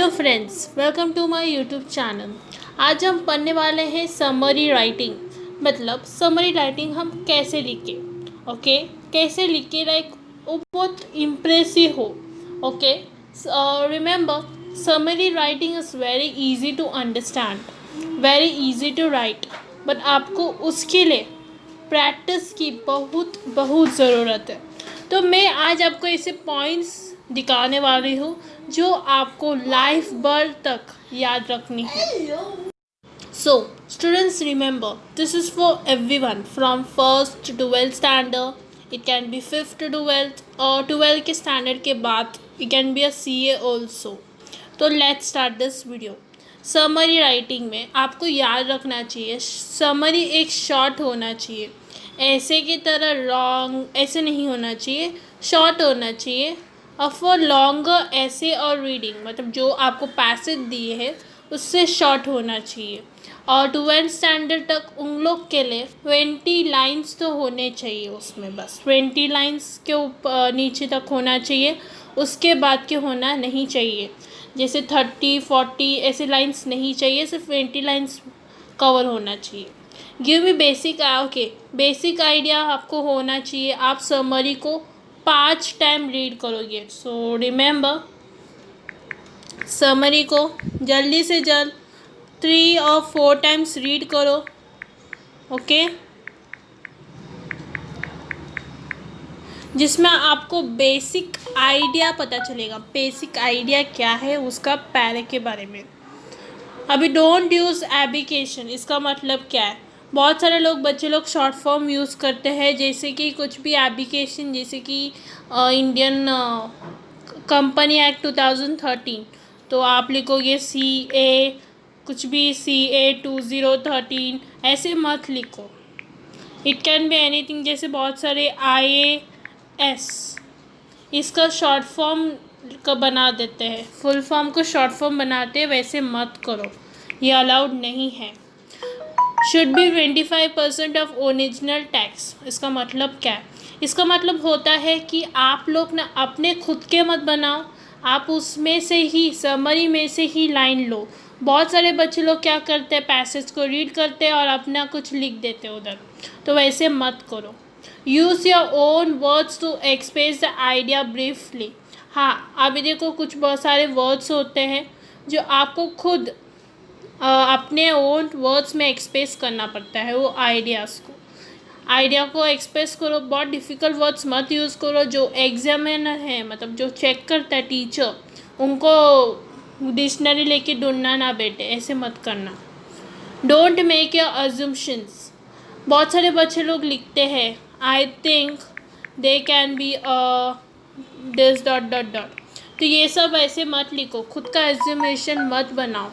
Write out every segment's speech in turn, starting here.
Hello friends, welcome to my YouTube channel. आज हम पढ़ने वाले हैं समरी राइटिंग। मतलब समरी राइटिंग हम कैसे लिखें। ओके, कैसे लिखे लाइक वो बहुत इम्प्रेसिव हो। Okay, remember summary writing is very easy to understand, very easy to write, but आपको उसके लिए प्रैक्टिस की बहुत बहुत ज़रूरत है। तो मैं आज आपको ऐसे पॉइंट्स दिखाने वाली हूँ जो आपको लाइफ भर तक याद रखनी है। So students remember, this is for everyone from first to 12th standard. It can be 5th to 12th और 12th के स्टैंडर्ड के बाद it can be a CA also. तो let's start this video. Summary writing में आपको याद रखना चाहिए, समरी एक शॉर्ट होना चाहिए। ऐसे की तरह लॉन्ग ऐसे नहीं होना चाहिए, शॉर्ट होना चाहिए। और फॉर लॉन्गर ऐसे और रीडिंग, मतलब जो आपको पैसेज दिए हैं उससे शॉर्ट होना चाहिए। और 12th स्टैंडर्ड तक उन लोग के लिए 20 लाइन्स तो होने चाहिए, उसमें बस 20 लाइन्स के ऊपर नीचे तक होना चाहिए, उसके बाद के होना नहीं चाहिए। जैसे 30-40 ऐसे लाइन्स नहीं चाहिए, सिर्फ 20 लाइन्स कवर होना चाहिए। Give me basic basic idea आपको होना चाहिए। आप समरी को 5 टाइम रीड करोगे। सो रिमेंबर, समरी को जल्दी से जल्द 3 और 4 टाइम्स रीड करो। ओके, जिसमें आपको बेसिक आइडिया पता चलेगा। बेसिक आइडिया क्या है उसका पैरे के बारे में। अभी डोंट यूज़ एबिकेशन, इसका मतलब क्या है? बहुत सारे बच्चे लोग शॉर्ट फॉर्म यूज़ करते हैं, जैसे कि कुछ भी एबिकेशन, जैसे कि इंडियन कंपनी एक्ट 2013, तो आप लिखोगे CA कुछ भी, CA 2013, ऐसे मत लिखो। इट कैन बी एनीथिंग, जैसे बहुत सारे IAS इसका शॉर्ट फॉर्म का बना देते हैं, फुल फॉर्म को शॉर्ट फॉर्म बनाते हैं, वैसे मत करो, ये अलाउड नहीं है। Should be 25% of original tax, इसका मतलब क्या है? इसका मतलब होता है कि आप लोग ना अपने खुद के मत बनाओ, आप उसमें से ही, समरी में से ही लाइन लो। बहुत सारे बच्चे लोग क्या करते हैं, पैसेज को रीड करते हैं और अपना कुछ लिख देते हैं उधर, तो वैसे मत करो। Use your own words to express the idea briefly. हाँ, अभी देखो कुछ बहुत सारे वर्ड्स होते हैं जो आपको खुद अपने ओन वर्ड्स में एक्सप्रेस करना पड़ता है, वो आइडिया को एक्सप्रेस करो। बहुत डिफ़िकल्ट वर्ड्स मत यूज़ करो। जो एग्जामिनर है, मतलब जो चेक करता है टीचर, उनको डिक्शनरी लेके ढूंढना ना बेटे, ऐसे मत करना। Don't make your assumptions. बहुत सारे बच्चे लोग लिखते हैं I think they can be this dot dot dot, तो ये सब ऐसे मत लिखो, खुद का एज्यूमेशन मत बनाओ।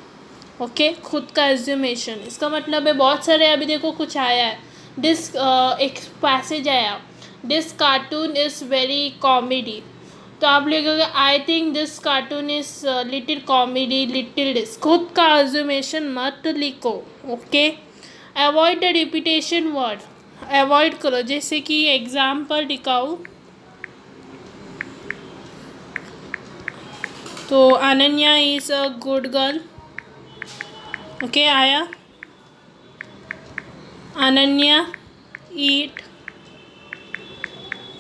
ओके, खुद का एज्यूमेशन, इसका मतलब है बहुत सारे, अभी देखो कुछ आया है, एक पैसेज आया, this cartoon is very comedy, तो आप लिखोगे I think this cartoon is little comedy, little this. खुद का एज्यूमेशन मत लिखो। Okay, avoid the repetition word, avoid करो। जैसे कि एग्जाम्पल दिखाऊँ तो Ananya is a good girl. Okay, आया अनन्या ईट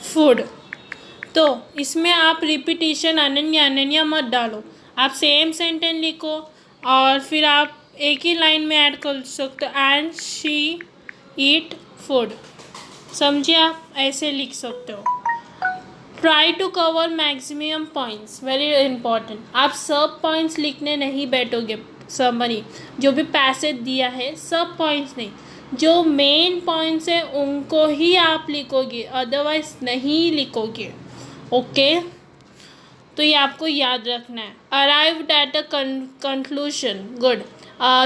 फूड, तो इसमें आप रिपीटिशन अनन्या अनन्या मत डालो, आप सेम सेंटेंस लिखो और फिर आप एक ही लाइन में ऐड कर सकते हो, एंड शी ईट फूड। समझे? आप ऐसे लिख सकते हो। Try to cover maximum points, very important. आप सब पॉइंट्स लिखने नहीं बैठोगे। समरी जो भी पैसेज दिया है, सब पॉइंट्स नहीं, जो मेन पॉइंट्स हैं उनको ही आप लिखोगे, अदरवाइज नहीं लिखोगे। ओके, तो ये आपको याद रखना है। Arrived at a conclusion, good.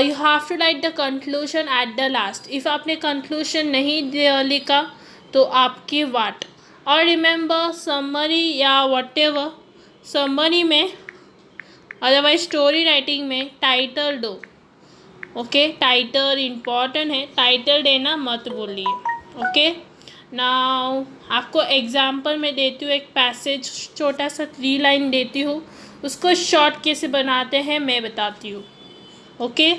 You have to write the conclusion at the last. If आपने कंक्लूशन नहीं लिखा तो आपकी वाट। और रिमेंबर, समरी या वटेवर, समरी में अदरवाइज स्टोरी राइटिंग में टाइटल दो। ओके, टाइटल इम्पॉर्टेंट है, टाइटल देना मत बोलिए। ओके, नाउ आपको एग्जाम्पल में देती हूँ, एक पैसेज छोटा सा 3 लाइन देती हूँ, उसको शॉर्ट कैसे बनाते हैं मैं बताती हूँ। ओके,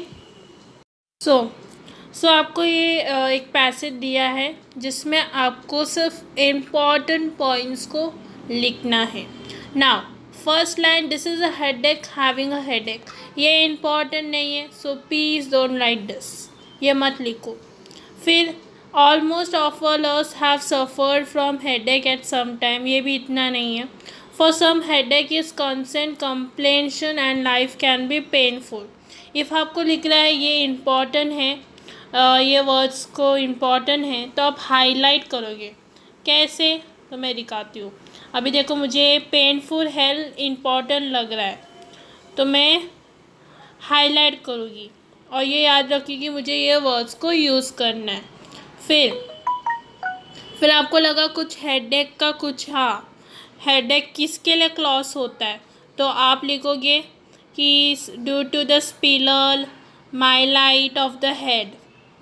सो आपको ये एक पैसेज दिया है जिसमें आपको सिर्फ इम्पॉर्टेंट पॉइंट्स को लिखना है। Now first line, this is a headache, having a headache, ये इम्पॉर्टेंट नहीं है, so please don't write this, ये मत लिखो। फिर almost of all us have suffered from headache at some time, ये भी इतना नहीं है। For some headache is constant companion and life can be painful. If आपको लिख रहा है ये इम्पॉर्टेंट है, ये वर्ड्स को इम्पॉर्टेंट है, तो आप हाईलाइट करोगे। कैसे, तो मैं दिखाती हूँ। अभी देखो मुझे पेनफुल हेल्थ इम्पॉर्टेंट लग रहा है, तो मैं हाईलाइट करूँगी और ये याद रखिए कि मुझे ये वर्ड्स को यूज़ करना है। फिर आपको लगा कुछ हेडेक का कुछ, हाँ हेडेक किसके लिए क्लॉज होता है, तो आप लिखोगे कि ड्यू टू द स्पिलल माइलाइट ऑफ द हेड,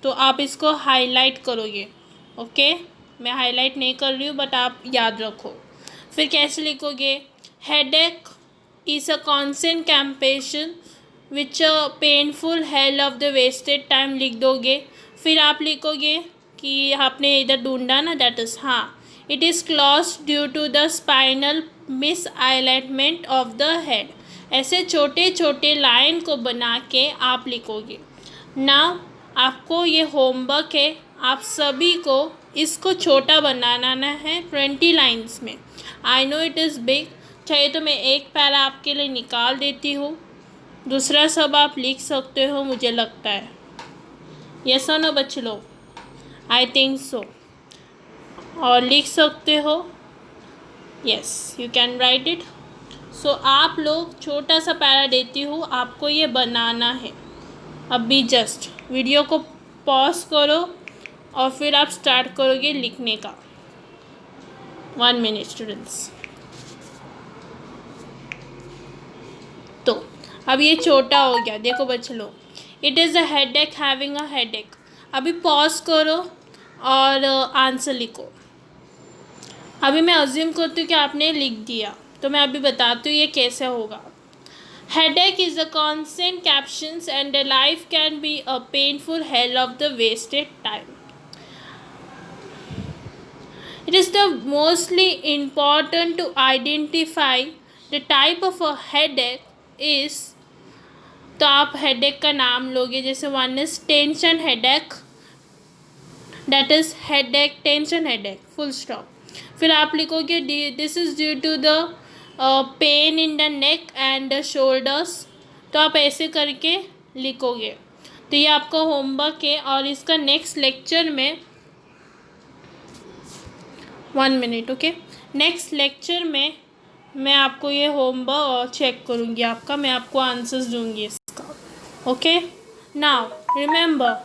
तो आप इसको हाईलाइट करोगे। ओके, मैं हाईलाइट नहीं कर रही हूँ बट आप याद रखो। फिर कैसे लिखोगे, headache is a constant companion which a painful hell of the wasted time लिख दोगे। फिर आप लिखोगे कि आपने इधर ढूंढा ना, दैट इज़, हाँ इट इज़ क्लॉज due to the spinal misalignment of the head. ऐसे छोटे छोटे लाइन को बना के आप लिखोगे। नाउ आपको ये होमवर्क है, आप सभी को इसको छोटा बनाना है 20 लाइन्स में। I know it is big, चाहिए तो मैं एक पैरा आपके लिए निकाल देती हूँ, दूसरा सब आप लिख सकते हो मुझे लगता है। यस और नो बच्चे लोग, आई थिंक सो, और लिख सकते हो। Yes, you can write it. So आप लोग छोटा सा पैरा देती हूँ, आपको ये बनाना है। अभी जस्ट वीडियो को पॉज करो और फिर आप स्टार्ट करोगे लिखने का। 1 मिनट स्टूडेंट्स। तो अब ये छोटा हो गया, देखो बच्चे लोग, it is a headache, having a headache. अभी पॉज करो और आंसर लिखो। अभी मैं अज्यूम करती हूँ कि आपने लिख दिया, तो मैं अभी बताती हूँ ये कैसे होगा। Headache is a constant captions and a life can be a painful hell of the wasted time. It is the mostly important to identify the type of a headache is, तो आप headache का नाम लोगे, जैसे one is tension headache, that is headache, tension headache, full stop. फिर आप लिखोगे this is due to the pain in the neck and the shoulders, तो आप ऐसे करके लिखोगे। तो ये आपका होमवर्क है और इसका नेक्स्ट लेक्चर में 1 मिनट, ओके, नेक्स्ट लेक्चर में मैं आपको ये होमवर्क चेक करूँगी आपका, मैं आपको आंसर्स दूँगी इसका। ओके, नाउ रिमेंबर,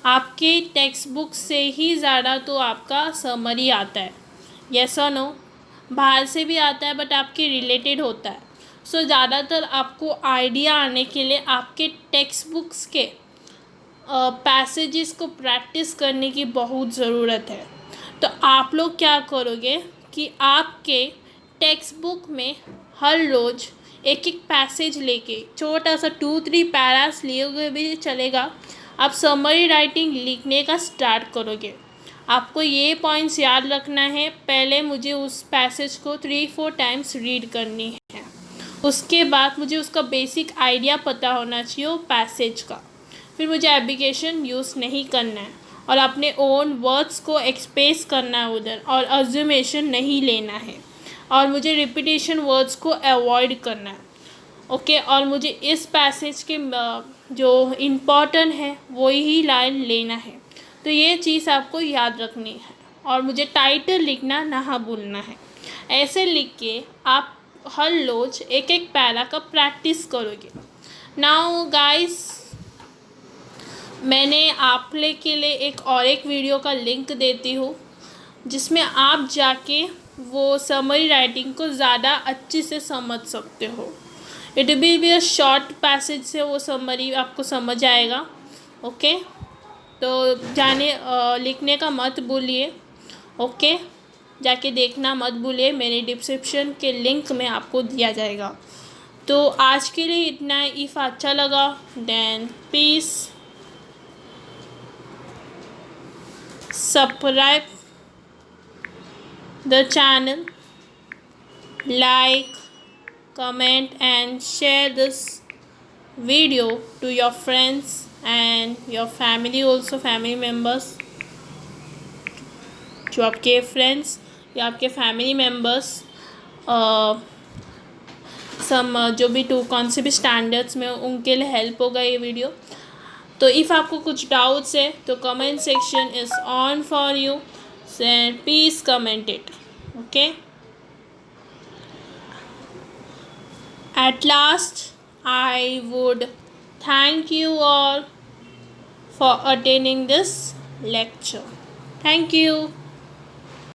आपके टेक्स्ट बुक से ही ज़्यादा तो आपका समरी आता है। यस और नो, बाहर से भी आता है बट आपके रिलेटेड होता है। सो ज़्यादातर आपको आइडिया आने के लिए आपके टेक्स्ट बुक्स के पैसेजेस को प्रैक्टिस करने की बहुत ज़रूरत है। तो आप लोग क्या करोगे कि आपके टेक्स्ट बुक में हर रोज़ एक एक पैसेज लेके छोटा सा 2-3 पैरास लिए हुए भी चलेगा, आप समरी राइटिंग लिखने का स्टार्ट करोगे। आपको ये पॉइंट्स याद रखना है, पहले मुझे उस पैसेज को 3-4 टाइम्स रीड करनी है, उसके बाद मुझे उसका बेसिक आइडिया पता होना चाहिए वो पैसेज का। फिर मुझे एप्लीकेशन यूज़ नहीं करना है और अपने ओन वर्ड्स को एक्सप्रेस करना है उधर, और अज्यूमेशन नहीं लेना है, और मुझे रिपीटेशन वर्ड्स को अवॉइड करना है। ओके, और मुझे इस पैसेज के जो इम्पॉर्टेंट है वही लाइन लेना है। तो ये चीज़ आपको याद रखनी है, और मुझे टाइटल लिखना ना भूलना है। ऐसे लिख के आप हर रोज एक एक पैरा का प्रैक्टिस करोगे। नाउ गाइस, मैंने आप लोग के लिए एक वीडियो का लिंक देती हूँ जिसमें आप जाके वो समरी राइटिंग को ज़्यादा अच्छी से समझ सकते हो। It will be a short passage से वो समरी आपको समझ आएगा। ओके, तो लिखने का मत भूलिए। ओके, जाके देखना मत भूलिए, मेरे डिस्क्रिप्शन के लिंक में आपको दिया जाएगा। तो आज के लिए इतना है. इफ़ अच्छा लगा then please subscribe the channel, like, comment and share this video to your friends and your family also, family members. जो आपके फ्रेंड्स या आपके फैमिली मेम्बर्स जो भी कौन से भी स्टैंडर्ड्स में उनके लिए हेल्प होगा ये वीडियो. तो इफ़ आपको कुछ डाउट्स है तो comment section is on for you, please comment it. Okay. At last, I would thank you all for attending this lecture. Thank you.